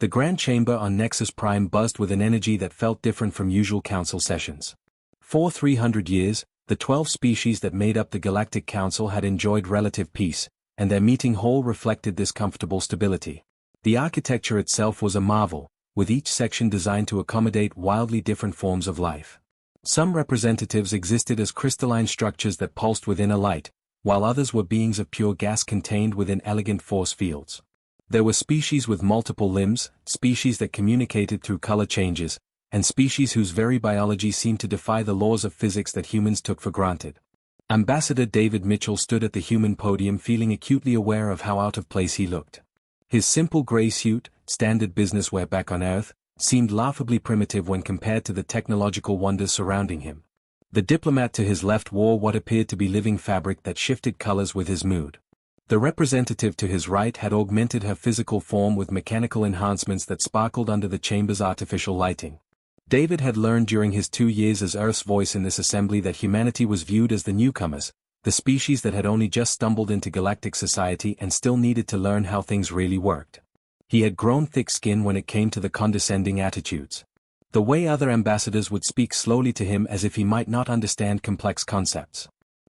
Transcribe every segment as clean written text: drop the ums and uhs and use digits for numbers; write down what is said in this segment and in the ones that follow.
The Grand Chamber on Nexus Prime buzzed with an energy that felt different from usual council sessions. For 300 years, the 12 species that made up the Galactic Council had enjoyed relative peace, and their meeting hall reflected this comfortable stability. The architecture itself was a marvel, with each section designed to accommodate wildly different forms of life. Some representatives existed as crystalline structures that pulsed within a light, while others were beings of pure gas contained within elegant force fields. There were species with multiple limbs, species that communicated through color changes, and species whose very biology seemed to defy the laws of physics that humans took for granted. Ambassador David Mitchell stood at the human podium feeling acutely aware of how out of place he looked. His simple gray suit, standard business wear back on Earth, seemed laughably primitive when compared to the technological wonders surrounding him. The diplomat to his left wore what appeared to be living fabric that shifted colors with his mood. The representative to his right had augmented her physical form with mechanical enhancements that sparkled under the chamber's artificial lighting. David had learned during his 2 years as Earth's voice in this assembly that humanity was viewed as the newcomers, the species that had only just stumbled into galactic society and still needed to learn how things really worked. He had grown thick skin when it came to the condescending attitudes. The way other ambassadors would speak slowly to him as if he might not understand complex concepts.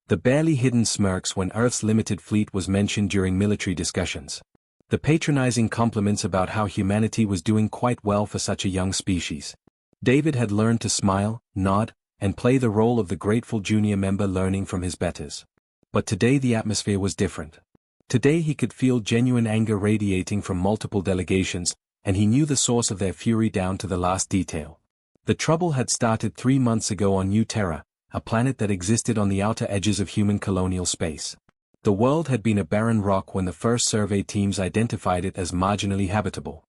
The barely hidden smirks when Earth's limited fleet was mentioned during military discussions. The patronizing compliments about how humanity was doing quite well for such a young species. David had learned to smile, nod, and play the role of the grateful junior member learning from his betters. But today the atmosphere was different. Today he could feel genuine anger radiating from multiple delegations, and he knew the source of their fury down to the last detail. The trouble had started 3 months ago on New Terra, a planet that existed on the outer edges of human colonial space. The world had been a barren rock when the first survey teams identified it as marginally habitable.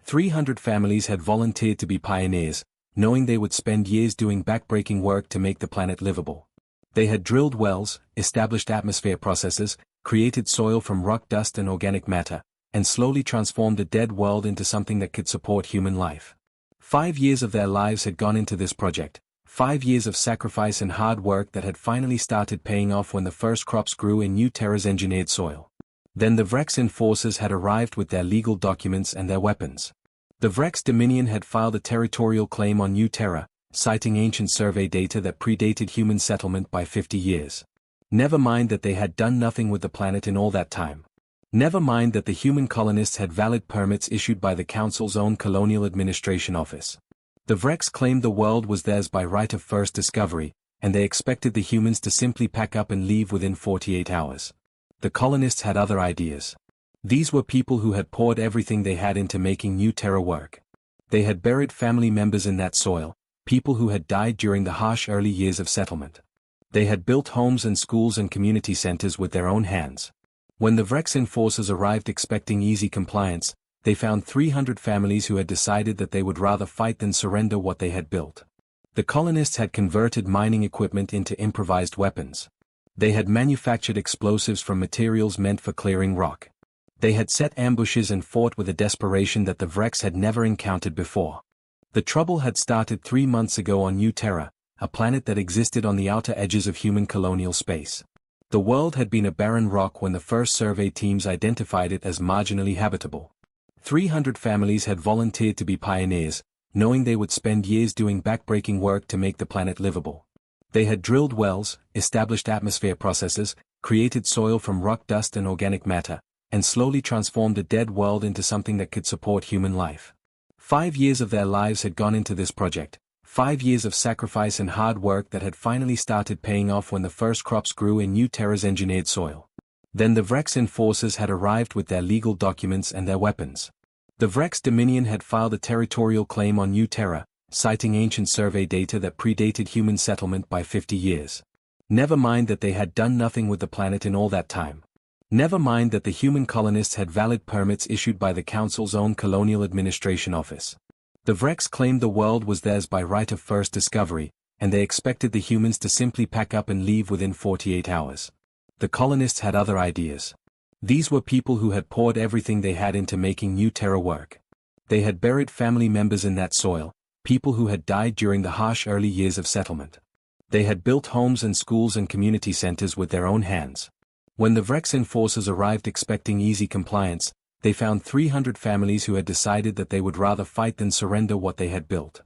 300 families had volunteered to be pioneers, knowing they would spend years doing backbreaking work to make the planet livable. They had drilled wells, established atmosphere processes, created soil from rock dust and organic matter, and slowly transformed a dead world into something that could support human life. 5 years of their lives had gone into this project. 5 years of sacrifice and hard work that had finally started paying off when the first crops grew in New Terra's engineered soil. Then the Vrex enforcers had arrived with their legal documents and their weapons. The Vrex Dominion had filed a territorial claim on New Terra, citing ancient survey data that predated human settlement by 50 years. Never mind that they had done nothing with the planet in all that time. Never mind that the human colonists had valid permits issued by the Council's own Colonial Administration Office. The Vrex claimed the world was theirs by right of first discovery, and they expected the humans to simply pack up and leave within 48 hours. The colonists had other ideas. These were people who had poured everything they had into making New Terra work. They had buried family members in that soil, people who had died during the harsh early years of settlement. They had built homes and schools and community centers with their own hands. When the Vrex enforcers arrived expecting easy compliance, they found 300 families who had decided that they would rather fight than surrender what they had built. The colonists had converted mining equipment into improvised weapons. They had manufactured explosives from materials meant for clearing rock. They had set ambushes and fought with a desperation that the Vrex had never encountered before. The trouble had started 3 months ago on New Terra, a planet that existed on the outer edges of human colonial space. The world had been a barren rock when the first survey teams identified it as marginally habitable. 300 families had volunteered to be pioneers, knowing they would spend years doing backbreaking work to make the planet livable. They had drilled wells, established atmosphere processes, created soil from rock dust and organic matter, and slowly transformed a dead world into something that could support human life. 5 years of their lives had gone into this project. 5 years of sacrifice and hard work that had finally started paying off when the first crops grew in New Terra's engineered soil. Then the Vrex enforcers had arrived with their legal documents and their weapons. The Vrex Dominion had filed a territorial claim on New Terra, citing ancient survey data that predated human settlement by 50 years. Never mind that they had done nothing with the planet in all that time. Never mind that the human colonists had valid permits issued by the Council's own Colonial Administration Office. The Vrex claimed the world was theirs by right of first discovery, and they expected the humans to simply pack up and leave within 48 hours. The colonists had other ideas. These were people who had poured everything they had into making New Terra work. They had buried family members in that soil, people who had died during the harsh early years of settlement. They had built homes and schools and community centers with their own hands. When the Vrex enforcers arrived expecting easy compliance, they found 300 families who had decided that they would rather fight than surrender what they had built.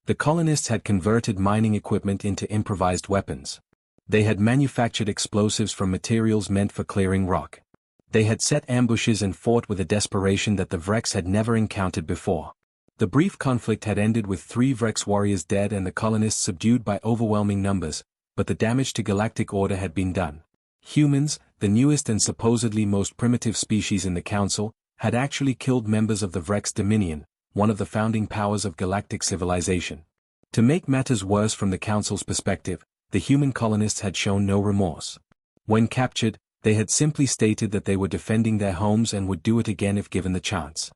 The colonists had converted mining equipment into improvised weapons. They had manufactured explosives from materials meant for clearing rock. They had set ambushes and fought with a desperation that the Vrex had never encountered before. The brief conflict had ended with 3 Vrex warriors dead and the colonists subdued by overwhelming numbers, but the damage to galactic order had been done. Humans, the newest and supposedly most primitive species in the Council, had actually killed members of the Vrex Dominion, one of the founding powers of galactic civilization. To make matters worse from the Council's perspective, the human colonists had shown no remorse. When captured, they had simply stated that they were defending their homes and would do it again if given the chance.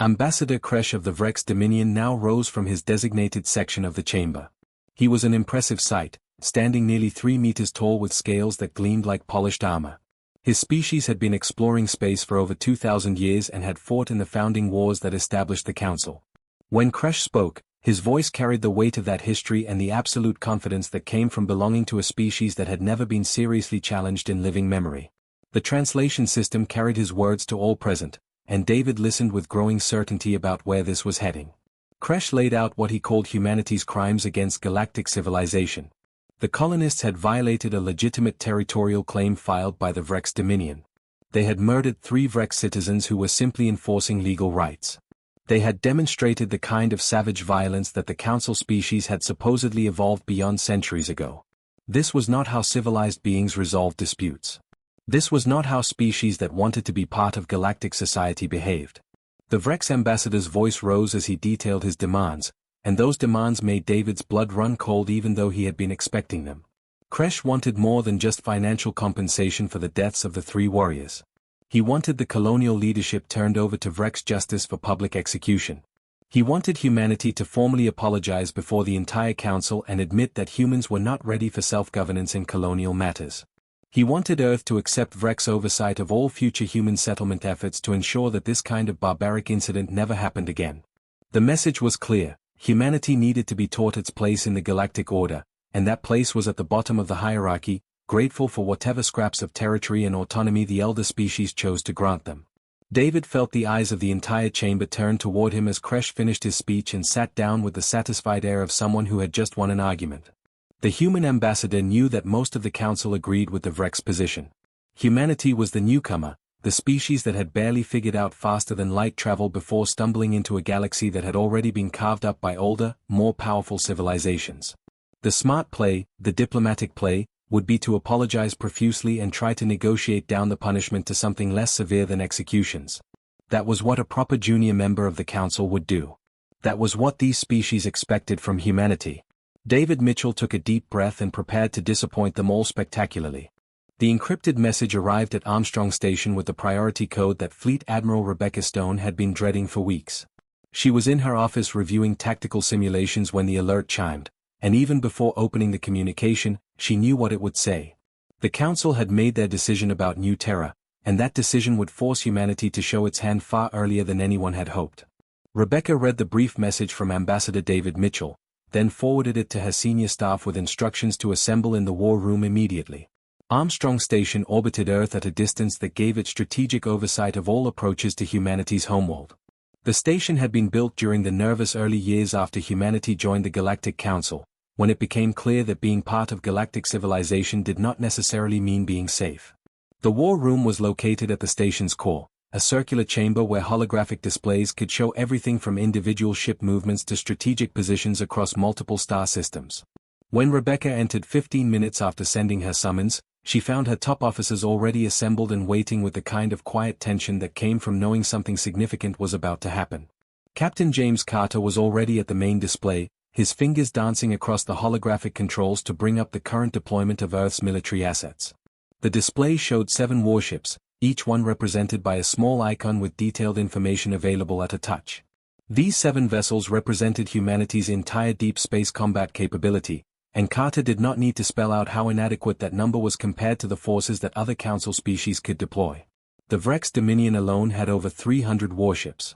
Ambassador Kresh of the Vrex Dominion now rose from his designated section of the chamber. He was an impressive sight, standing nearly 3 meters tall with scales that gleamed like polished armor. His species had been exploring space for over 2,000 years and had fought in the founding wars that established the Council. When Kresh spoke, his voice carried the weight of that history and the absolute confidence that came from belonging to a species that had never been seriously challenged in living memory. The translation system carried his words to all present, and David listened with growing certainty about where this was heading. Kresh laid out what he called humanity's crimes against galactic civilization. The colonists had violated a legitimate territorial claim filed by the Vrex Dominion. They had murdered 3 Vrex citizens who were simply enforcing legal rights. They had demonstrated the kind of savage violence that the Council species had supposedly evolved beyond centuries ago. This was not how civilized beings resolved disputes. This was not how species that wanted to be part of galactic society behaved. The Vrex ambassador's voice rose as he detailed his demands, and those demands made David's blood run cold even though he had been expecting them. Kresh wanted more than just financial compensation for the deaths of the 3 warriors. He wanted the colonial leadership turned over to Vrex justice for public execution. He wanted humanity to formally apologize before the entire Council and admit that humans were not ready for self-governance in colonial matters. He wanted Earth to accept Vrex oversight of all future human settlement efforts to ensure that this kind of barbaric incident never happened again. The message was clear: humanity needed to be taught its place in the galactic order, and that place was at the bottom of the hierarchy, grateful for whatever scraps of territory and autonomy the elder species chose to grant them. David felt the eyes of the entire chamber turn toward him as Kresh finished his speech and sat down with the satisfied air of someone who had just won an argument. The human ambassador knew that most of the Council agreed with the Vrex position. Humanity was the newcomer, the species that had barely figured out faster than light travel before stumbling into a galaxy that had already been carved up by older, more powerful civilizations. The smart play, the diplomatic play, would be to apologize profusely and try to negotiate down the punishment to something less severe than executions. That was what a proper junior member of the Council would do. That was what these species expected from humanity. David Mitchell took a deep breath and prepared to disappoint them all spectacularly. The encrypted message arrived at Armstrong Station with the priority code that Fleet Admiral Rebecca Stone had been dreading for weeks. She was in her office reviewing tactical simulations when the alert chimed, and even before opening the communication, she knew what it would say. The Council had made their decision about New Terra, and that decision would force humanity to show its hand far earlier than anyone had hoped. Rebecca read the brief message from Ambassador David Mitchell, then forwarded it to her senior staff with instructions to assemble in the war room immediately. Armstrong Station orbited Earth at a distance that gave it strategic oversight of all approaches to humanity's homeworld. The station had been built during the nervous early years after humanity joined the Galactic Council, when it became clear that being part of galactic civilization did not necessarily mean being safe. The war room was located at the station's core, a circular chamber where holographic displays could show everything from individual ship movements to strategic positions across multiple star systems. When Rebecca entered 15 minutes after sending her summons, she found her top officers already assembled and waiting with the kind of quiet tension that came from knowing something significant was about to happen. Captain James Carter was already at the main display, his fingers dancing across the holographic controls to bring up the current deployment of Earth's military assets. The display showed 7 warships, each one represented by a small icon with detailed information available at a touch. These 7 vessels represented humanity's entire deep space combat capability, and Carter did not need to spell out how inadequate that number was compared to the forces that other Council species could deploy. The Vrex Dominion alone had over 300 warships.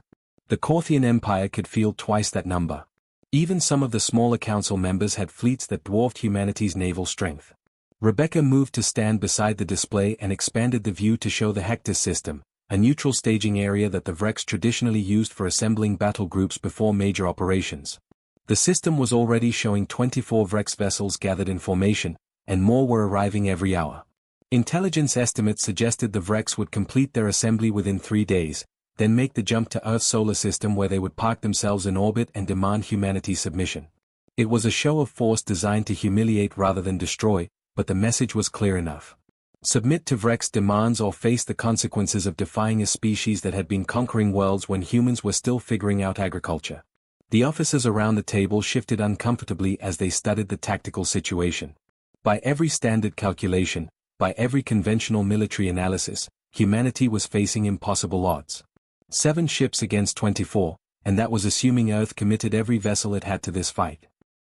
The Corthian Empire could field twice that number. Even some of the smaller Council members had fleets that dwarfed humanity's naval strength. Rebecca moved to stand beside the display and expanded the view to show the Hector system, a neutral staging area that the Vrex traditionally used for assembling battle groups before major operations. The system was already showing 24 Vrex vessels gathered in formation, and more were arriving every hour. Intelligence estimates suggested the Vrex would complete their assembly within 3 days, then make the jump to Earth's solar system where they would park themselves in orbit and demand humanity's submission. It was a show of force designed to humiliate rather than destroy, but the message was clear enough. Submit to Vrex demands or face the consequences of defying a species that had been conquering worlds when humans were still figuring out agriculture. The officers around the table shifted uncomfortably as they studied the tactical situation. By every standard calculation, by every conventional military analysis, humanity was facing impossible odds. 7 ships against 24, and that was assuming Earth committed every vessel it had to this fight.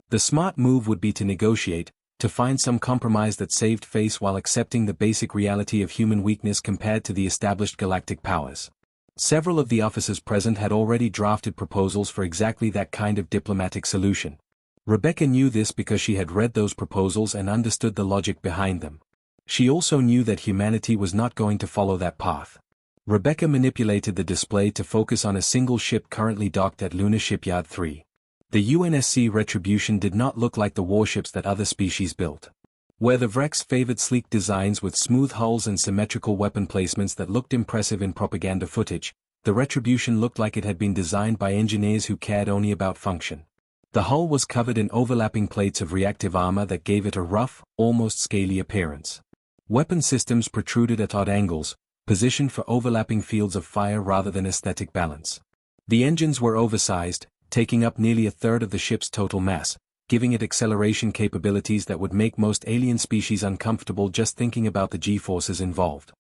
The smart move would be to negotiate, to find some compromise that saved face while accepting the basic reality of human weakness compared to the established galactic powers. Several of the officers present had already drafted proposals for exactly that kind of diplomatic solution. Rebecca knew this because she had read those proposals and understood the logic behind them. She also knew that humanity was not going to follow that path. Rebecca manipulated the display to focus on a single ship currently docked at Lunar Shipyard 3. The UNSC Retribution did not look like the warships that other species built. Where the Vrex favored sleek designs with smooth hulls and symmetrical weapon placements that looked impressive in propaganda footage, the Retribution looked like it had been designed by engineers who cared only about function. The hull was covered in overlapping plates of reactive armor that gave it a rough, almost scaly appearance. Weapon systems protruded at odd angles, positioned for overlapping fields of fire rather than aesthetic balance. The engines were oversized, taking up nearly a third of the ship's total mass, giving it acceleration capabilities that would make most alien species uncomfortable just thinking about the G-forces involved.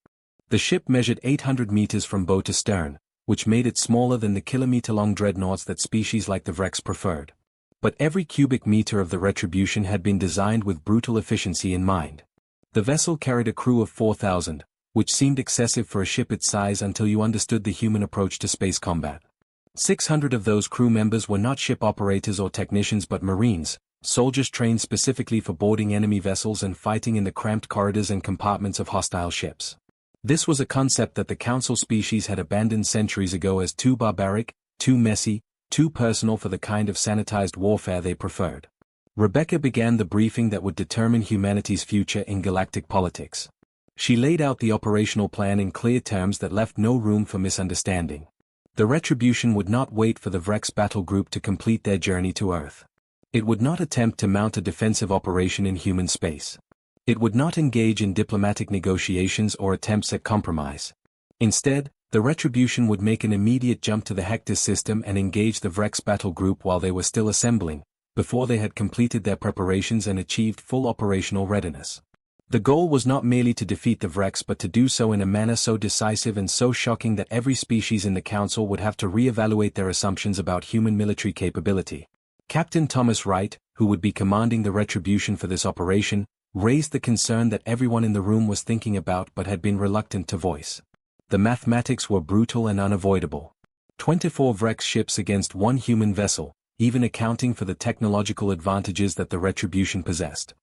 The ship measured 800 meters from bow to stern, which made it smaller than the kilometer-long dreadnoughts that species like the Vrex preferred. But every cubic meter of the Retribution had been designed with brutal efficiency in mind. The vessel carried a crew of 4,000, which seemed excessive for a ship its size until you understood the human approach to space combat. 600 of those crew members were not ship operators or technicians but Marines, soldiers trained specifically for boarding enemy vessels and fighting in the cramped corridors and compartments of hostile ships. This was a concept that the Council species had abandoned centuries ago as too barbaric, too messy, too personal for the kind of sanitized warfare they preferred. Rebecca began the briefing that would determine humanity's future in galactic politics. She laid out the operational plan in clear terms that left no room for misunderstanding. The Retribution would not wait for the Vrex battle group to complete their journey to Earth. It would not attempt to mount a defensive operation in human space. It would not engage in diplomatic negotiations or attempts at compromise. Instead, the Retribution would make an immediate jump to the Hector system and engage the Vrex battle group while they were still assembling, before they had completed their preparations and achieved full operational readiness. The goal was not merely to defeat the Vrex but to do so in a manner so decisive and so shocking that every species in the Council would have to re-evaluate their assumptions about human military capability. Captain Thomas Wright, who would be commanding the Retribution for this operation, raised the concern that everyone in the room was thinking about but had been reluctant to voice. The mathematics were brutal and unavoidable. 24 Vrex ships against 1 human vessel, even accounting for the technological advantages that the Retribution possessed.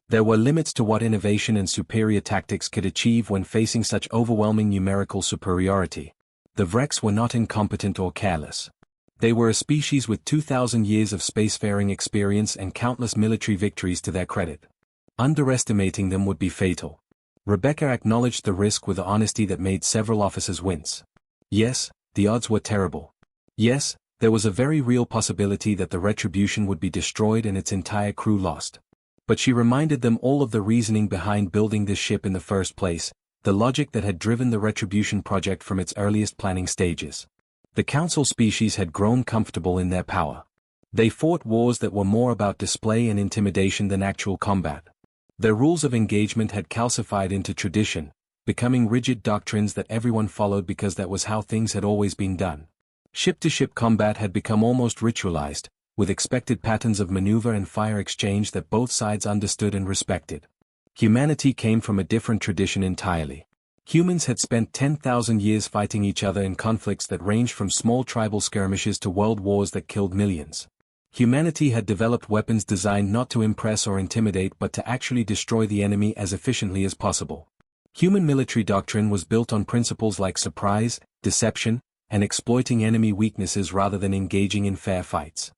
There were limits to what innovation and superior tactics could achieve when facing such overwhelming numerical superiority. The Vrex were not incompetent or careless. They were a species with 2,000 years of spacefaring experience and countless military victories to their credit. Underestimating them would be fatal. Rebecca acknowledged the risk with an honesty that made several officers wince. Yes, the odds were terrible. Yes, there was a very real possibility that the Retribution would be destroyed and its entire crew lost. But she reminded them all of the reasoning behind building this ship in the first place, the logic that had driven the Retribution project from its earliest planning stages. The Council species had grown comfortable in their power. They fought wars that were more about display and intimidation than actual combat. Their rules of engagement had calcified into tradition, becoming rigid doctrines that everyone followed because that was how things had always been done. Ship-to-ship combat had become almost ritualized, with expected patterns of maneuver and fire exchange that both sides understood and respected. Humanity came from a different tradition entirely. Humans had spent 10,000 years fighting each other in conflicts that ranged from small tribal skirmishes to world wars that killed millions. Humanity had developed weapons designed not to impress or intimidate but to actually destroy the enemy as efficiently as possible. Human military doctrine was built on principles like surprise, deception, and exploiting enemy weaknesses rather than engaging in fair fights.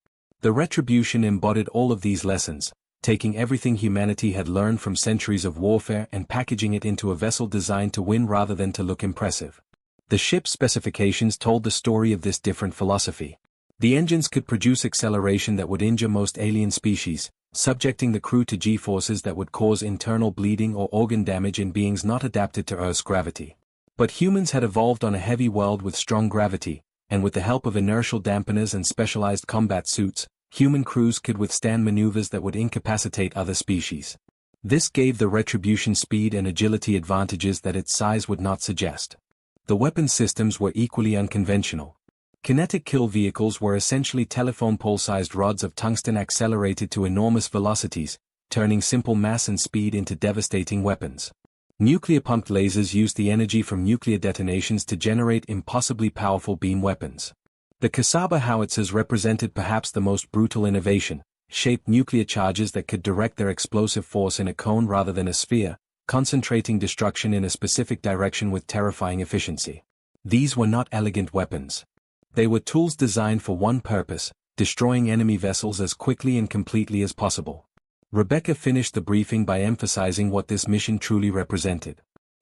The Retribution embodied all of these lessons, taking everything humanity had learned from centuries of warfare and packaging it into a vessel designed to win rather than to look impressive. The ship's specifications told the story of this different philosophy. The engines could produce acceleration that would injure most alien species, subjecting the crew to G-forces that would cause internal bleeding or organ damage in beings not adapted to Earth's gravity. But humans had evolved on a heavy world with strong gravity, and with the help of inertial dampeners and specialized combat suits, human crews could withstand maneuvers that would incapacitate other species. This gave the Retribution speed and agility advantages that its size would not suggest. The weapon systems were equally unconventional. Kinetic kill vehicles were essentially telephone pole-sized rods of tungsten accelerated to enormous velocities, turning simple mass and speed into devastating weapons. Nuclear-pumped lasers used the energy from nuclear detonations to generate impossibly powerful beam weapons. The Kasaba howitzers represented perhaps the most brutal innovation, shaped nuclear charges that could direct their explosive force in a cone rather than a sphere, concentrating destruction in a specific direction with terrifying efficiency. These were not elegant weapons. They were tools designed for one purpose: destroying enemy vessels as quickly and completely as possible. Rebecca finished the briefing by emphasizing what this mission truly represented.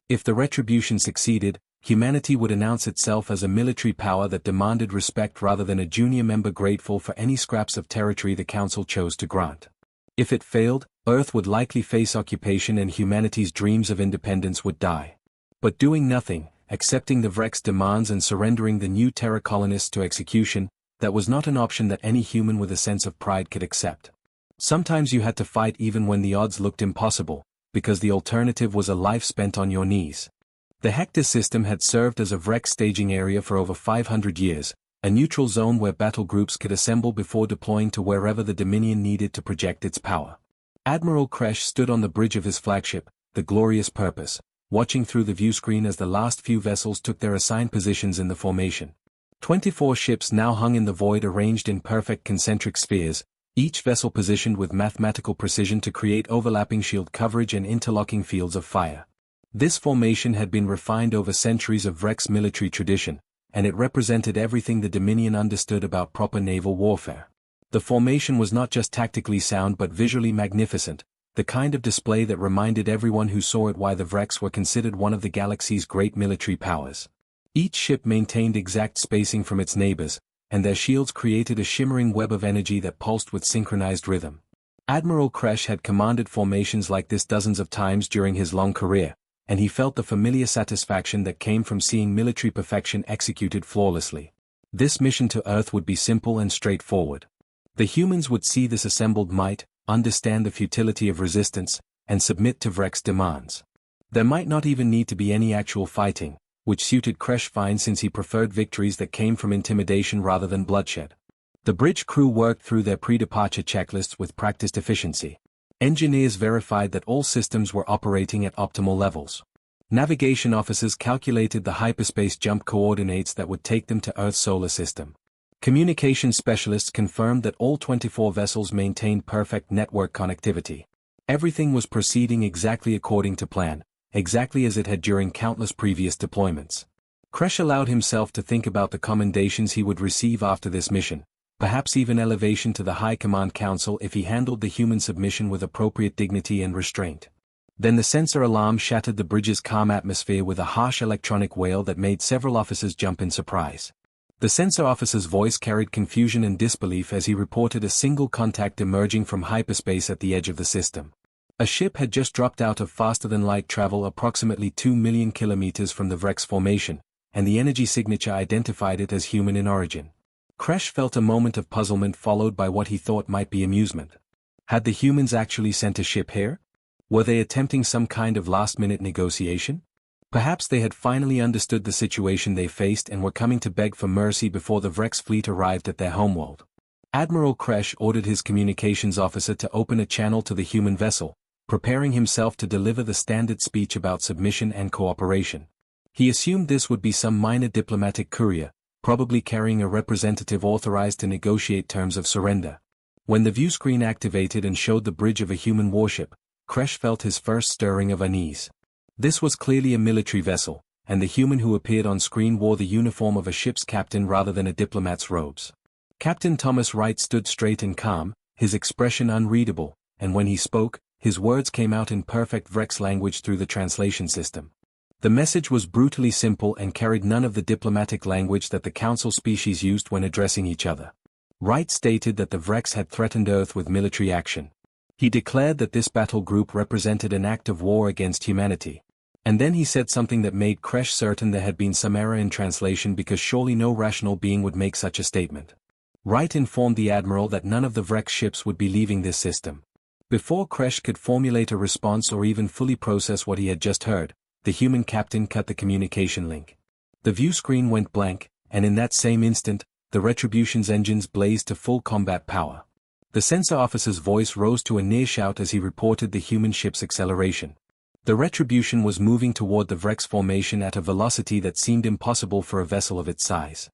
If the Retribution succeeded, humanity would announce itself as a military power that demanded respect rather than a junior member grateful for any scraps of territory the Council chose to grant. If it failed, Earth would likely face occupation and humanity's dreams of independence would die. But doing nothing, accepting the Vrek's demands and surrendering the new Terra colonists to execution, that was not an option that any human with a sense of pride could accept. Sometimes you had to fight even when the odds looked impossible, because the alternative was a life spent on your knees. The Hector system had served as a Vrek staging area for over 500 years, a neutral zone where battle groups could assemble before deploying to wherever the Dominion needed to project its power. Admiral Kresh stood on the bridge of his flagship, the Glorious Purpose, watching through the viewscreen as the last few vessels took their assigned positions in the formation. 24 ships now hung in the void, arranged in perfect concentric spheres, each vessel positioned with mathematical precision to create overlapping shield coverage and interlocking fields of fire. This formation had been refined over centuries of Vrek's military tradition, and it represented everything the Dominion understood about proper naval warfare. The formation was not just tactically sound but visually magnificent, the kind of display that reminded everyone who saw it why the Vreks were considered one of the galaxy's great military powers. Each ship maintained exact spacing from its neighbors, and their shields created a shimmering web of energy that pulsed with synchronized rhythm. Admiral Kresh had commanded formations like this dozens of times during his long career, and he felt the familiar satisfaction that came from seeing military perfection executed flawlessly. This mission to Earth would be simple and straightforward. The humans would see this assembled might, understand the futility of resistance, and submit to Vrek's demands. There might not even need to be any actual fighting, which suited Kresh fine since he preferred victories that came from intimidation rather than bloodshed. The bridge crew worked through their pre-departure checklists with practiced efficiency. Engineers verified that all systems were operating at optimal levels. Navigation officers calculated the hyperspace jump coordinates that would take them to Earth's solar system. Communication specialists confirmed that all 24 vessels maintained perfect network connectivity. Everything was proceeding exactly according to plan, exactly as it had during countless previous deployments. Kresh allowed himself to think about the commendations he would receive after this mission, perhaps even elevation to the High Command Council if he handled the human submission with appropriate dignity and restraint. Then the sensor alarm shattered the bridge's calm atmosphere with a harsh electronic wail that made several officers jump in surprise. The sensor officer's voice carried confusion and disbelief as he reported a single contact emerging from hyperspace at the edge of the system. A ship had just dropped out of faster-than-light travel approximately 2 million kilometers from the Vrek's formation, and the energy signature identified it as human in origin. Kresh felt a moment of puzzlement followed by what he thought might be amusement. Had the humans actually sent a ship here? Were they attempting some kind of last-minute negotiation? Perhaps they had finally understood the situation they faced and were coming to beg for mercy before the Vrek's fleet arrived at their homeworld. Admiral Kresh ordered his communications officer to open a channel to the human vessel, preparing himself to deliver the standard speech about submission and cooperation. He assumed this would be some minor diplomatic courier, probably carrying a representative authorized to negotiate terms of surrender. When the viewscreen activated and showed the bridge of a human warship, Kresh felt his first stirring of unease. This was clearly a military vessel, and the human who appeared on screen wore the uniform of a ship's captain rather than a diplomat's robes. Captain Thomas Wright stood straight and calm, his expression unreadable, and when he spoke, his words came out in perfect Vrex language through the translation system. The message was brutally simple and carried none of the diplomatic language that the Council species used when addressing each other. Wright stated that the Vrex had threatened Earth with military action. He declared that this battle group represented an act of war against humanity. And then he said something that made Kresh certain there had been some error in translation, because surely no rational being would make such a statement. Wright informed the Admiral that none of the Vrex ships would be leaving this system. Before Kresh could formulate a response or even fully process what he had just heard, the human captain cut the communication link. The view screen went blank, and in that same instant, the Retribution's engines blazed to full combat power. The sensor officer's voice rose to a near shout as he reported the human ship's acceleration. The Retribution was moving toward the Vrex formation at a velocity that seemed impossible for a vessel of its size.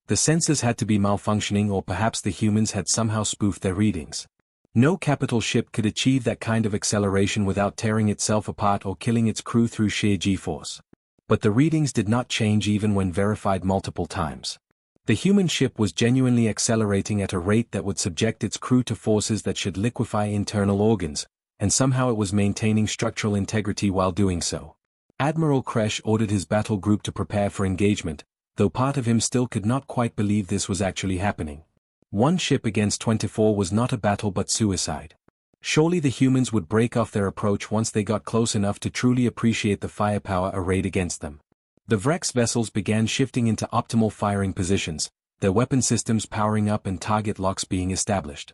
The sensors had to be malfunctioning, or perhaps the humans had somehow spoofed their readings. No capital ship could achieve that kind of acceleration without tearing itself apart or killing its crew through sheer G-force. But the readings did not change even when verified multiple times. The human ship was genuinely accelerating at a rate that would subject its crew to forces that should liquefy internal organs, and somehow it was maintaining structural integrity while doing so. Admiral Kresh ordered his battle group to prepare for engagement, though part of him still could not quite believe this was actually happening. One ship against 24 was not a battle but suicide. Surely the humans would break off their approach once they got close enough to truly appreciate the firepower arrayed against them. The Vrex vessels began shifting into optimal firing positions, their weapon systems powering up and target locks being established.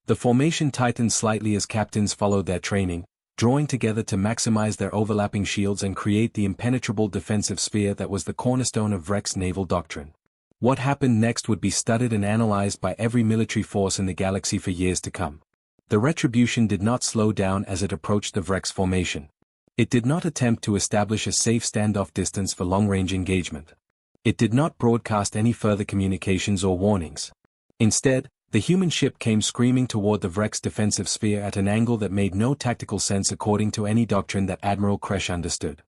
The formation tightened slightly as captains followed their training, drawing together to maximize their overlapping shields and create the impenetrable defensive sphere that was the cornerstone of Vrex naval doctrine. What happened next would be studied and analyzed by every military force in the galaxy for years to come. The Retribution did not slow down as it approached the Vrex formation. It did not attempt to establish a safe standoff distance for long-range engagement. It did not broadcast any further communications or warnings. Instead, the human ship came screaming toward the Vrex defensive sphere at an angle that made no tactical sense according to any doctrine that Admiral Kresh understood.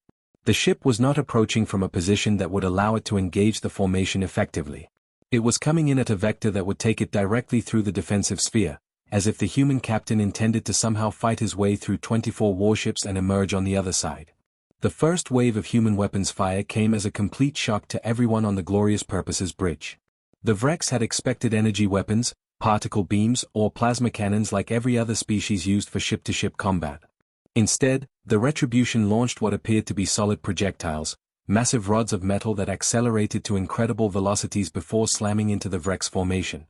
The ship was not approaching from a position that would allow it to engage the formation effectively. It was coming in at a vector that would take it directly through the defensive sphere, as if the human captain intended to somehow fight his way through 24 warships and emerge on the other side. The first wave of human weapons fire came as a complete shock to everyone on the Glorious Purposes bridge. The Vrex had expected energy weapons, particle beams, or plasma cannons like every other species used for ship-to-ship combat. Instead, the Retribution launched what appeared to be solid projectiles, massive rods of metal that accelerated to incredible velocities before slamming into the Vrex formation.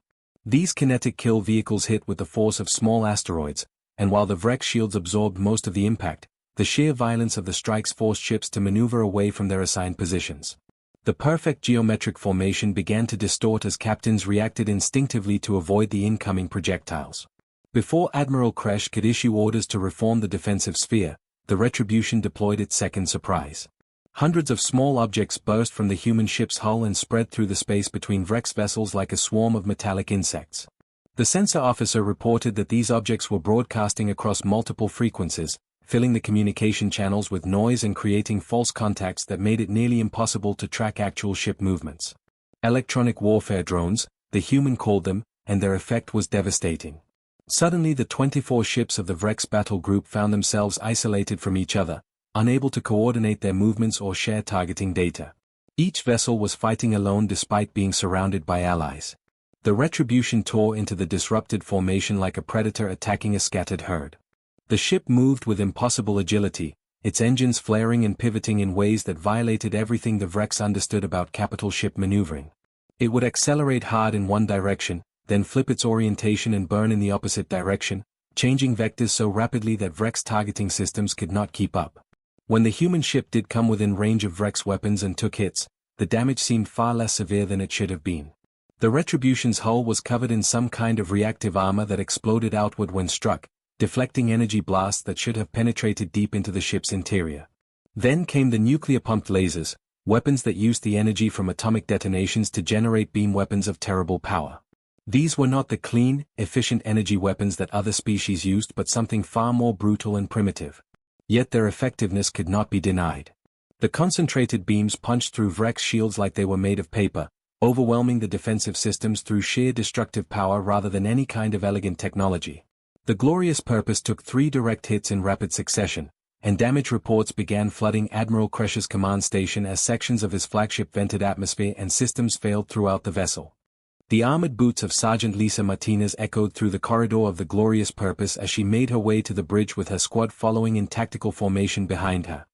These kinetic kill vehicles hit with the force of small asteroids, and while the Vrex shields absorbed most of the impact, the sheer violence of the strikes forced ships to maneuver away from their assigned positions. The perfect geometric formation began to distort as captains reacted instinctively to avoid the incoming projectiles. Before Admiral Kresh could issue orders to reform the defensive sphere, the Retribution deployed its second surprise. Hundreds of small objects burst from the human ship's hull and spread through the space between Vrex vessels like a swarm of metallic insects. The sensor officer reported that these objects were broadcasting across multiple frequencies, filling the communication channels with noise and creating false contacts that made it nearly impossible to track actual ship movements. Electronic warfare drones, the human called them, and their effect was devastating. Suddenly the 24 ships of the Vrex battle group found themselves isolated from each other, unable to coordinate their movements or share targeting data. Each vessel was fighting alone despite being surrounded by allies. The Retribution tore into the disrupted formation like a predator attacking a scattered herd. The ship moved with impossible agility, its engines flaring and pivoting in ways that violated everything the Vrex understood about capital ship maneuvering. It would accelerate hard in one direction, then flip its orientation and burn in the opposite direction, changing vectors so rapidly that Vrex targeting systems could not keep up. When the human ship did come within range of Vrex weapons and took hits, the damage seemed far less severe than it should have been. The Retribution's hull was covered in some kind of reactive armor that exploded outward when struck, deflecting energy blasts that should have penetrated deep into the ship's interior. Then came the nuclear-pumped lasers, weapons that used the energy from atomic detonations to generate beam weapons of terrible power. These were not the clean, efficient energy weapons that other species used but something far more brutal and primitive. Yet their effectiveness could not be denied. The concentrated beams punched through Vrek's shields like they were made of paper, overwhelming the defensive systems through sheer destructive power rather than any kind of elegant technology. The glorious purpose took 3 direct hits in rapid succession, and damage reports began flooding Admiral Kresh's command station as sections of his flagship vented atmosphere and systems failed throughout the vessel. The armored boots of Sergeant Lisa Martinez echoed through the corridor of the glorious purpose as she made her way to the bridge with her squad following in tactical formation behind her.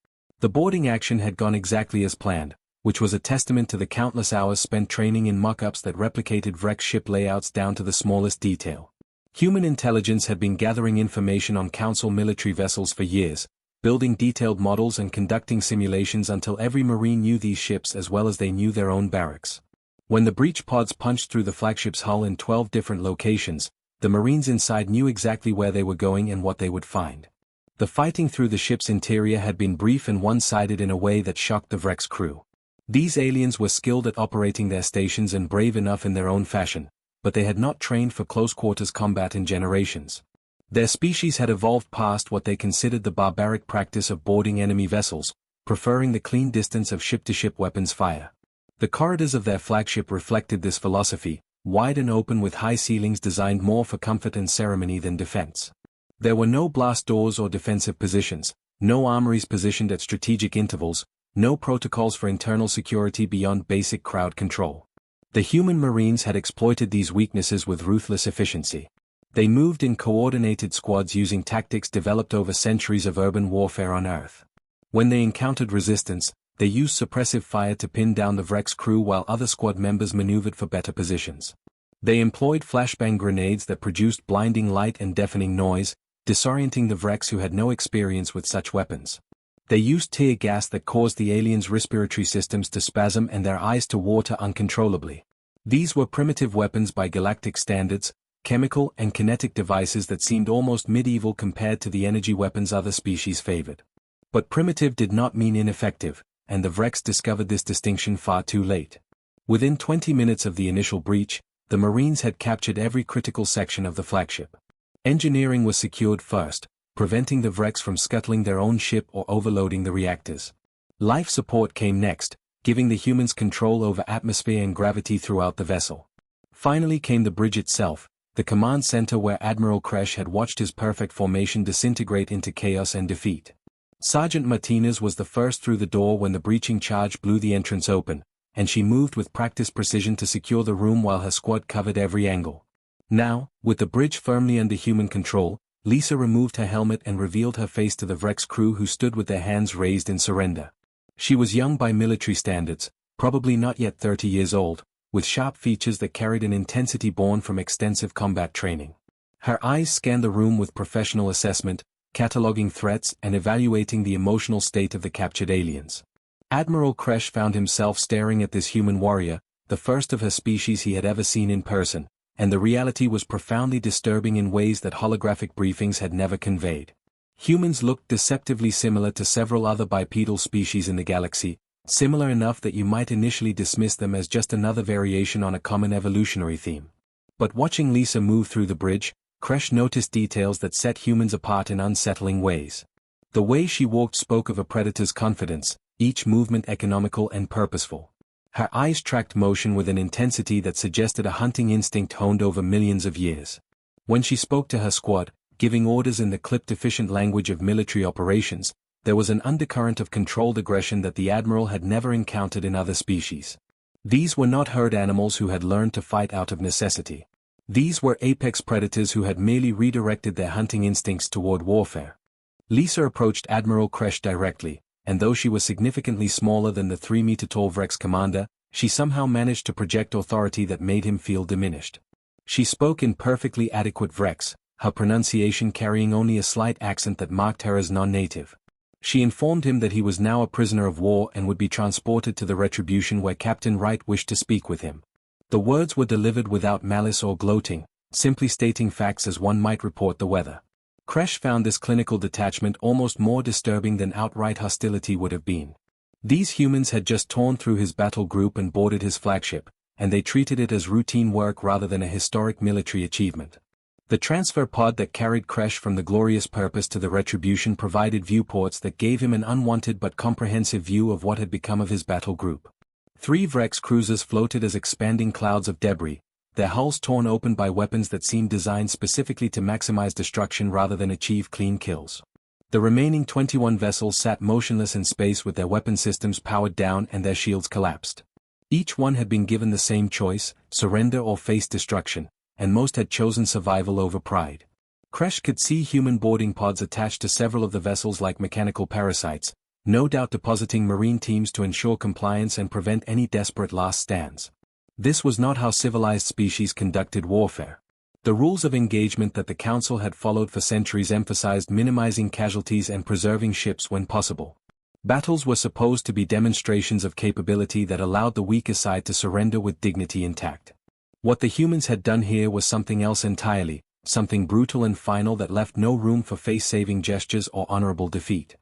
The boarding action had gone exactly as planned, which was a testament to the countless hours spent training in mock-ups that replicated Vrek's ship layouts down to the smallest detail. Human intelligence had been gathering information on Council military vessels for years, building detailed models and conducting simulations until every Marine knew these ships as well as they knew their own barracks. When the breach pods punched through the flagship's hull in 12 different locations, the Marines inside knew exactly where they were going and what they would find. The fighting through the ship's interior had been brief and one-sided in a way that shocked the Vrek's crew. These aliens were skilled at operating their stations and brave enough in their own fashion, but they had not trained for close-quarters combat in generations. Their species had evolved past what they considered the barbaric practice of boarding enemy vessels, preferring the clean distance of ship-to-ship weapons fire. The corridors of their flagship reflected this philosophy, wide and open with high ceilings designed more for comfort and ceremony than defense. There were no blast doors or defensive positions, no armories positioned at strategic intervals, no protocols for internal security beyond basic crowd control. The human Marines had exploited these weaknesses with ruthless efficiency. They moved in coordinated squads using tactics developed over centuries of urban warfare on Earth. When they encountered resistance, they used suppressive fire to pin down the Vrek's crew while other squad members maneuvered for better positions. They employed flashbang grenades that produced blinding light and deafening noise, disorienting the Vreks who had no experience with such weapons. They used tear gas that caused the aliens' respiratory systems to spasm and their eyes to water uncontrollably. These were primitive weapons by galactic standards, chemical and kinetic devices that seemed almost medieval compared to the energy weapons other species favored. But primitive did not mean ineffective, and the Vreks discovered this distinction far too late. Within 20 minutes of the initial breach, the Marines had captured every critical section of the flagship. Engineering was secured first, preventing the Vreks from scuttling their own ship or overloading the reactors. Life support came next, giving the humans control over atmosphere and gravity throughout the vessel. Finally came the bridge itself, the command center where Admiral Kresh had watched his perfect formation disintegrate into chaos and defeat. Sergeant Martinez was the first through the door when the breaching charge blew the entrance open, and she moved with practiced precision to secure the room while her squad covered every angle. Now, with the bridge firmly under human control, Lisa removed her helmet and revealed her face to the Vrek's crew who stood with their hands raised in surrender. She was young by military standards, probably not yet 30 years old, with sharp features that carried an intensity born from extensive combat training. Her eyes scanned the room with professional assessment, cataloging threats and evaluating the emotional state of the captured aliens. Admiral Kresh found himself staring at this human warrior, the first of her species he had ever seen in person, and the reality was profoundly disturbing in ways that holographic briefings had never conveyed. Humans looked deceptively similar to several other bipedal species in the galaxy, similar enough that you might initially dismiss them as just another variation on a common evolutionary theme. But watching Lisa move through the bridge, Kresh noticed details that set humans apart in unsettling ways. The way she walked spoke of a predator's confidence, each movement economical and purposeful. Her eyes tracked motion with an intensity that suggested a hunting instinct honed over millions of years. When she spoke to her squad, giving orders in the clipped efficient language of military operations, there was an undercurrent of controlled aggression that the Admiral had never encountered in other species. These were not herd animals who had learned to fight out of necessity. These were apex predators who had merely redirected their hunting instincts toward warfare. Lisa approached Admiral Kresh directly, and though she was significantly smaller than the 3-meter-tall Vrek's commander, she somehow managed to project authority that made him feel diminished. She spoke in perfectly adequate Vrek's, her pronunciation carrying only a slight accent that marked her as non-native. She informed him that he was now a prisoner of war and would be transported to the Retribution where Captain Wright wished to speak with him. The words were delivered without malice or gloating, simply stating facts as one might report the weather. Kresh found this clinical detachment almost more disturbing than outright hostility would have been. These humans had just torn through his battle group and boarded his flagship, and they treated it as routine work rather than a historic military achievement. The transfer pod that carried Kresh from the Glorious Purpose to the Retribution provided viewports that gave him an unwanted but comprehensive view of what had become of his battle group. 3 Vrex cruisers floated as expanding clouds of debris, their hulls torn open by weapons that seemed designed specifically to maximize destruction rather than achieve clean kills. The remaining 21 vessels sat motionless in space with their weapon systems powered down and their shields collapsed. Each one had been given the same choice, surrender or face destruction, and most had chosen survival over pride. Kresh could see human boarding pods attached to several of the vessels like mechanical parasites, no doubt depositing marine teams to ensure compliance and prevent any desperate last stands. This was not how civilized species conducted warfare. The rules of engagement that the Council had followed for centuries emphasized minimizing casualties and preserving ships when possible. Battles were supposed to be demonstrations of capability that allowed the weaker side to surrender with dignity intact. What the humans had done here was something else entirely, something brutal and final that left no room for face-saving gestures or honorable defeat.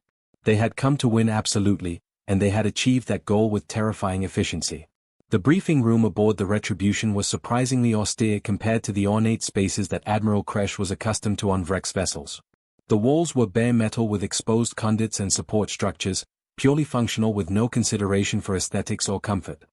They had come to win absolutely, and they had achieved that goal with terrifying efficiency. The briefing room aboard the Retribution was surprisingly austere compared to the ornate spaces that Admiral Kresh was accustomed to on Vrex vessels. The walls were bare metal with exposed conduits and support structures, purely functional with no consideration for aesthetics or comfort.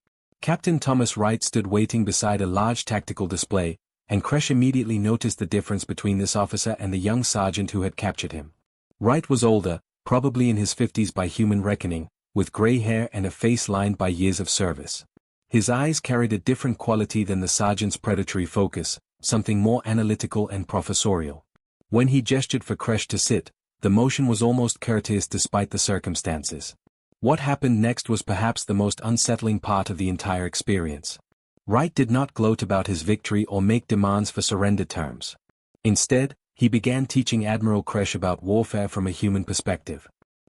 Captain Thomas Wright stood waiting beside a large tactical display, and Kresh immediately noticed the difference between this officer and the young sergeant who had captured him. Wright was older, probably in his 50s by human reckoning, with gray hair and a face lined by years of service. His eyes carried a different quality than the sergeant's predatory focus, something more analytical and professorial. When he gestured for Kresh to sit, the motion was almost courteous despite the circumstances. What happened next was perhaps the most unsettling part of the entire experience. Wright did not gloat about his victory or make demands for surrender terms. Instead, he began teaching Admiral Kresh about warfare from a human perspective.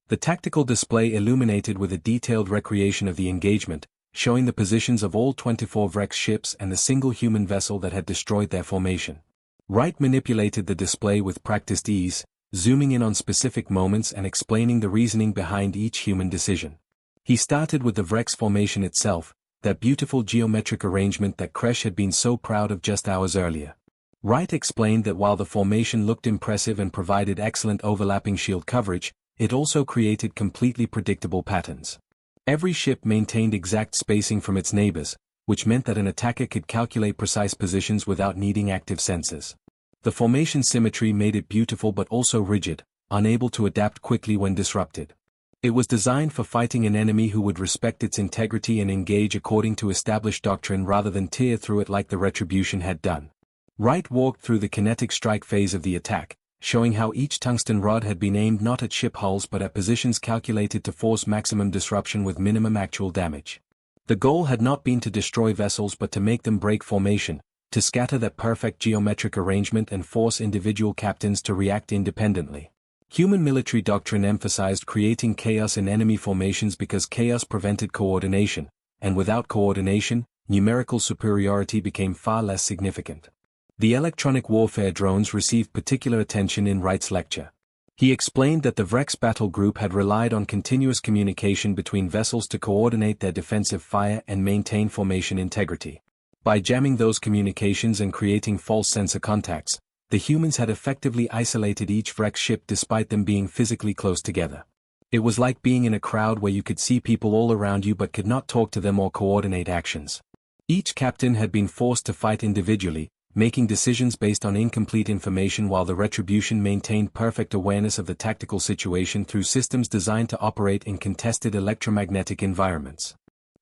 The tactical display illuminated with a detailed recreation of the engagement, showing the positions of all 24 Vrex ships and the single human vessel that had destroyed their formation. Wright manipulated the display with practiced ease, zooming in on specific moments and explaining the reasoning behind each human decision. He started with the Vrex formation itself, that beautiful geometric arrangement that Kresh had been so proud of just hours earlier. Wright explained that while the formation looked impressive and provided excellent overlapping shield coverage, it also created completely predictable patterns. Every ship maintained exact spacing from its neighbors, which meant that an attacker could calculate precise positions without needing active sensors. The formation symmetry made it beautiful but also rigid, unable to adapt quickly when disrupted. It was designed for fighting an enemy who would respect its integrity and engage according to established doctrine rather than tear through it like the Retribution had done. Wright walked through the kinetic strike phase of the attack, showing how each tungsten rod had been aimed not at ship hulls but at positions calculated to force maximum disruption with minimum actual damage. The goal had not been to destroy vessels but to make them break formation, to scatter that perfect geometric arrangement and force individual captains to react independently. Human military doctrine emphasized creating chaos in enemy formations because chaos prevented coordination, and without coordination, numerical superiority became far less significant. The electronic warfare drones received particular attention in Wright's lecture. He explained that the Vrex battle group had relied on continuous communication between vessels to coordinate their defensive fire and maintain formation integrity. By jamming those communications and creating false sensor contacts, the humans had effectively isolated each Vrex ship despite them being physically close together. It was like being in a crowd where you could see people all around you but could not talk to them or coordinate actions. Each captain had been forced to fight individually, making decisions based on incomplete information while the Retribution maintained perfect awareness of the tactical situation through systems designed to operate in contested electromagnetic environments.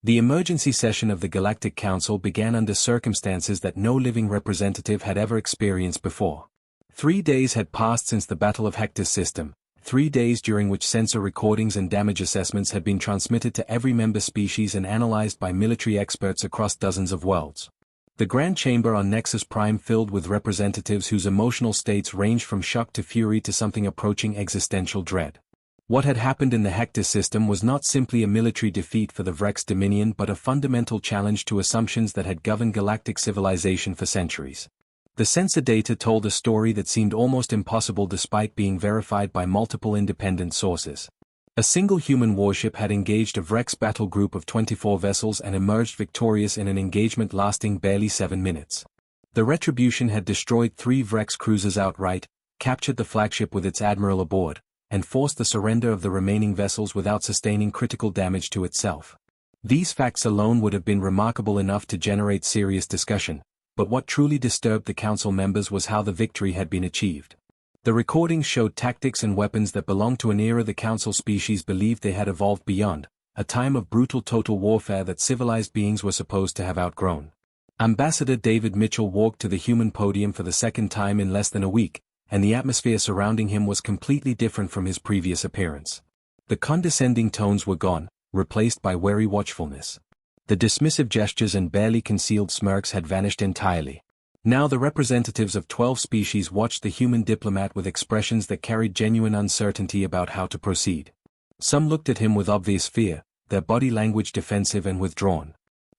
The emergency session of the Galactic Council began under circumstances that no living representative had ever experienced before. 3 days had passed since the Battle of Hector's system, 3 days during which sensor recordings and damage assessments had been transmitted to every member species and analyzed by military experts across dozens of worlds. The Grand Chamber on Nexus Prime filled with representatives whose emotional states ranged from shock to fury to something approaching existential dread. What had happened in the Hector system was not simply a military defeat for the Vrex Dominion but a fundamental challenge to assumptions that had governed galactic civilization for centuries. The sensor data told a story that seemed almost impossible despite being verified by multiple independent sources. A single human warship had engaged a Vrex battle group of 24 vessels and emerged victorious in an engagement lasting barely 7 minutes. The Retribution had destroyed 3 Vrex cruisers outright, captured the flagship with its admiral aboard, and forced the surrender of the remaining vessels without sustaining critical damage to itself. These facts alone would have been remarkable enough to generate serious discussion, but what truly disturbed the Council members was how the victory had been achieved. The recordings showed tactics and weapons that belonged to an era the Council species believed they had evolved beyond, a time of brutal total warfare that civilized beings were supposed to have outgrown. Ambassador David Mitchell walked to the human podium for the second time in less than a week, and the atmosphere surrounding him was completely different from his previous appearance. The condescending tones were gone, replaced by wary watchfulness. The dismissive gestures and barely concealed smirks had vanished entirely. Now the representatives of 12 species watched the human diplomat with expressions that carried genuine uncertainty about how to proceed. Some looked at him with obvious fear, their body language defensive and withdrawn.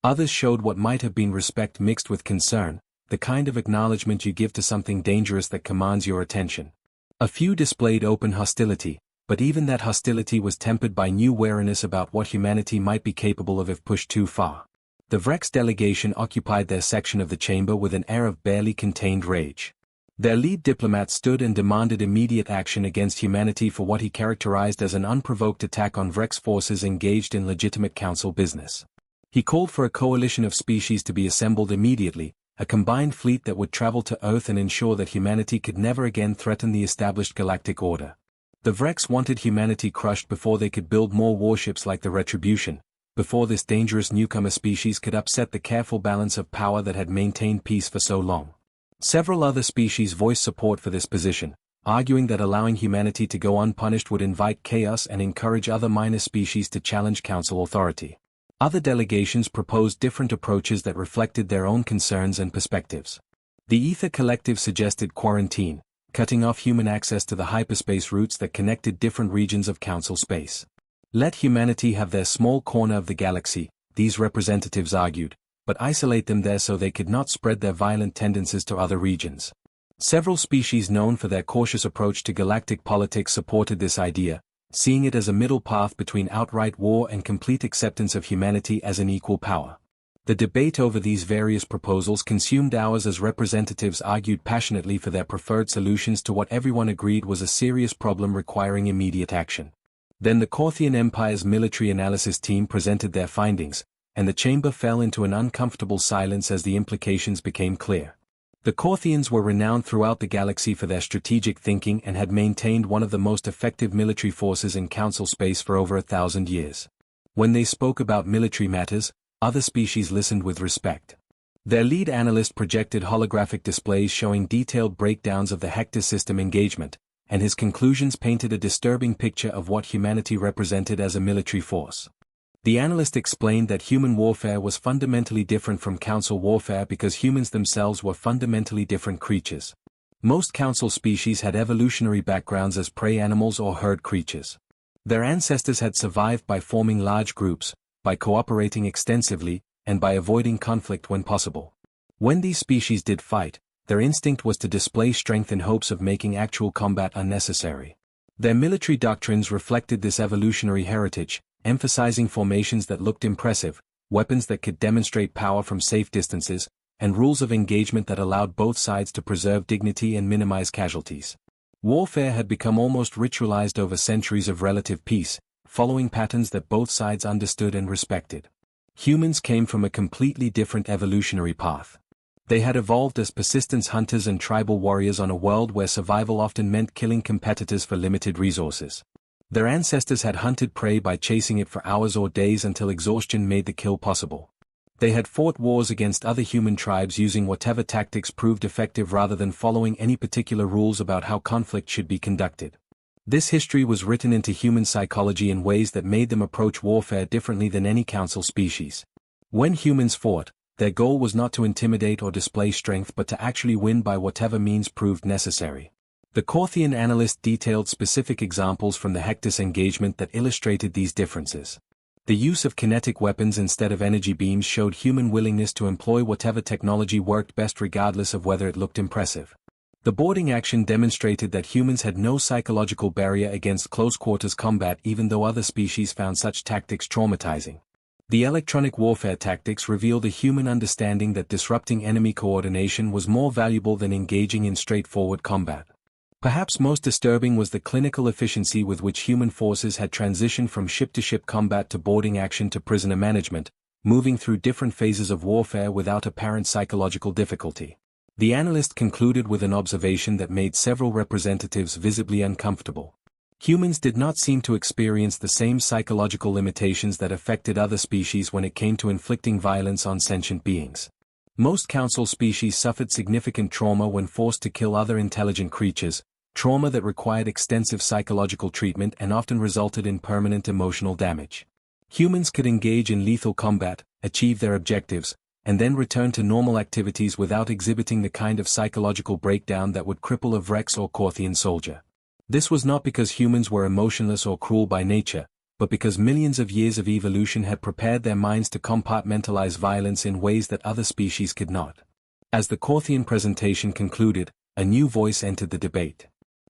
Others showed what might have been respect mixed with concern, the kind of acknowledgement you give to something dangerous that commands your attention. A few displayed open hostility, but even that hostility was tempered by new wariness about what humanity might be capable of if pushed too far. The Vrex delegation occupied their section of the chamber with an air of barely contained rage. Their lead diplomat stood and demanded immediate action against humanity for what he characterized as an unprovoked attack on Vrex forces engaged in legitimate council business. He called for a coalition of species to be assembled immediately, a combined fleet that would travel to Earth and ensure that humanity could never again threaten the established galactic order. The Vrex wanted humanity crushed before they could build more warships like the Retribution, before this dangerous newcomer species could upset the careful balance of power that had maintained peace for so long. Several other species voiced support for this position, arguing that allowing humanity to go unpunished would invite chaos and encourage other minor species to challenge council authority. Other delegations proposed different approaches that reflected their own concerns and perspectives. The Ether Collective suggested quarantine, cutting off human access to the hyperspace routes that connected different regions of council space. Let humanity have their small corner of the galaxy, these representatives argued, but isolate them there so they could not spread their violent tendencies to other regions. Several species known for their cautious approach to galactic politics supported this idea, seeing it as a middle path between outright war and complete acceptance of humanity as an equal power. The debate over these various proposals consumed hours as representatives argued passionately for their preferred solutions to what everyone agreed was a serious problem requiring immediate action. Then the Corthian Empire's military analysis team presented their findings, and the chamber fell into an uncomfortable silence as the implications became clear. The Corthians were renowned throughout the galaxy for their strategic thinking and had maintained one of the most effective military forces in council space for over 1,000 years. When they spoke about military matters, other species listened with respect. Their lead analyst projected holographic displays showing detailed breakdowns of the Hector system engagement, and his conclusions painted a disturbing picture of what humanity represented as a military force. The analyst explained that human warfare was fundamentally different from council warfare because humans themselves were fundamentally different creatures. Most council species had evolutionary backgrounds as prey animals or herd creatures. Their ancestors had survived by forming large groups, by cooperating extensively, and by avoiding conflict when possible. When these species did fight, their instinct was to display strength in hopes of making actual combat unnecessary. Their military doctrines reflected this evolutionary heritage, emphasizing formations that looked impressive, weapons that could demonstrate power from safe distances, and rules of engagement that allowed both sides to preserve dignity and minimize casualties. Warfare had become almost ritualized over centuries of relative peace, following patterns that both sides understood and respected. Humans came from a completely different evolutionary path. They had evolved as persistence hunters and tribal warriors on a world where survival often meant killing competitors for limited resources. Their ancestors had hunted prey by chasing it for hours or days until exhaustion made the kill possible. They had fought wars against other human tribes using whatever tactics proved effective rather than following any particular rules about how conflict should be conducted. This history was written into human psychology in ways that made them approach warfare differently than any council species. When humans fought, their goal was not to intimidate or display strength but to actually win by whatever means proved necessary. The Corthian analyst detailed specific examples from the Hectus engagement that illustrated these differences. The use of kinetic weapons instead of energy beams showed human willingness to employ whatever technology worked best regardless of whether it looked impressive. The boarding action demonstrated that humans had no psychological barrier against close-quarters combat even though other species found such tactics traumatizing. The electronic warfare tactics revealed a human understanding that disrupting enemy coordination was more valuable than engaging in straightforward combat. Perhaps most disturbing was the clinical efficiency with which human forces had transitioned from ship-to-ship combat to boarding action to prisoner management, moving through different phases of warfare without apparent psychological difficulty. The analyst concluded with an observation that made several representatives visibly uncomfortable. Humans did not seem to experience the same psychological limitations that affected other species when it came to inflicting violence on sentient beings. Most council species suffered significant trauma when forced to kill other intelligent creatures, trauma that required extensive psychological treatment and often resulted in permanent emotional damage. Humans could engage in lethal combat, achieve their objectives, and then return to normal activities without exhibiting the kind of psychological breakdown that would cripple a Vrex or Korthian soldier. This was not because humans were emotionless or cruel by nature, but because millions of years of evolution had prepared their minds to compartmentalize violence in ways that other species could not. As the Korthian presentation concluded, a new voice entered the debate.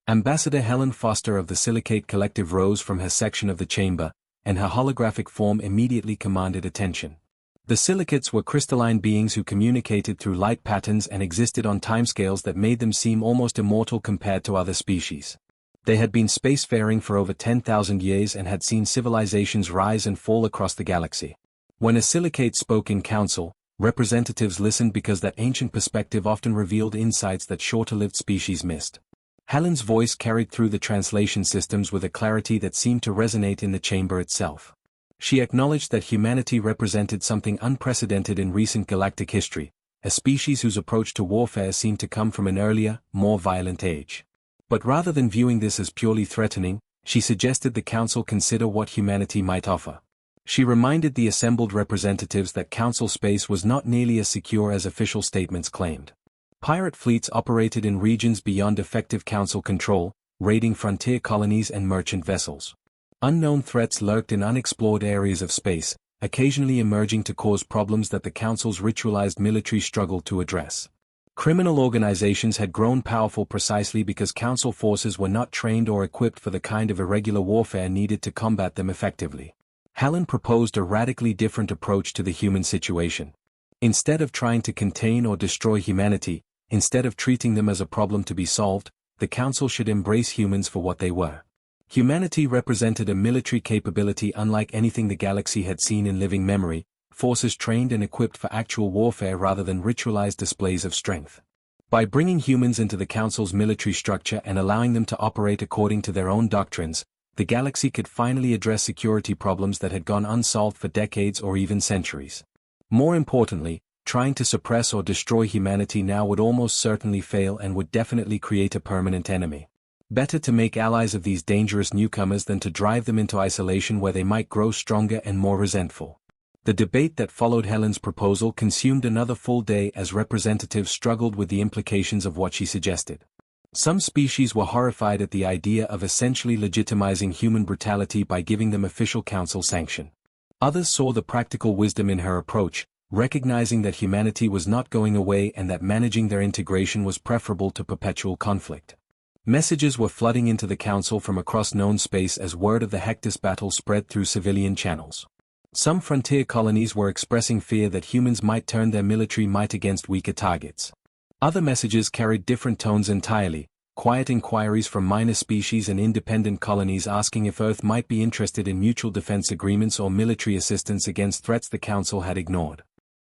Ambassador Helen Foster of the Silicate Collective rose from her section of the chamber, and her holographic form immediately commanded attention. The Silicates were crystalline beings who communicated through light patterns and existed on timescales that made them seem almost immortal compared to other species. They had been spacefaring for over 10,000 years and had seen civilizations rise and fall across the galaxy. When a Silicate spoke in council, representatives listened because that ancient perspective often revealed insights that shorter-lived species missed. Helen's voice carried through the translation systems with a clarity that seemed to resonate in the chamber itself. She acknowledged that humanity represented something unprecedented in recent galactic history, a species whose approach to warfare seemed to come from an earlier, more violent age. But rather than viewing this as purely threatening, she suggested the Council consider what humanity might offer. She reminded the assembled representatives that Council space was not nearly as secure as official statements claimed. Pirate fleets operated in regions beyond effective Council control, raiding frontier colonies and merchant vessels. Unknown threats lurked in unexplored areas of space, occasionally emerging to cause problems that the Council's ritualized military struggled to address. Criminal organizations had grown powerful precisely because Council forces were not trained or equipped for the kind of irregular warfare needed to combat them effectively. Helen proposed a radically different approach to the human situation. Instead of trying to contain or destroy humanity, instead of treating them as a problem to be solved, the Council should embrace humans for what they were. Humanity represented a military capability unlike anything the galaxy had seen in living memory, forces trained and equipped for actual warfare rather than ritualized displays of strength. By bringing humans into the Council's military structure and allowing them to operate according to their own doctrines, the galaxy could finally address security problems that had gone unsolved for decades or even centuries. More importantly, trying to suppress or destroy humanity now would almost certainly fail and would definitely create a permanent enemy. Better to make allies of these dangerous newcomers than to drive them into isolation where they might grow stronger and more resentful. The debate that followed Helen's proposal consumed another full day as representatives struggled with the implications of what she suggested. Some species were horrified at the idea of essentially legitimizing human brutality by giving them official council sanction. Others saw the practical wisdom in her approach, recognizing that humanity was not going away and that managing their integration was preferable to perpetual conflict. Messages were flooding into the Council from across known space as word of the Hectus battle spread through civilian channels. Some frontier colonies were expressing fear that humans might turn their military might against weaker targets. Other messages carried different tones entirely, quiet inquiries from minor species and independent colonies asking if Earth might be interested in mutual defense agreements or military assistance against threats the Council had ignored.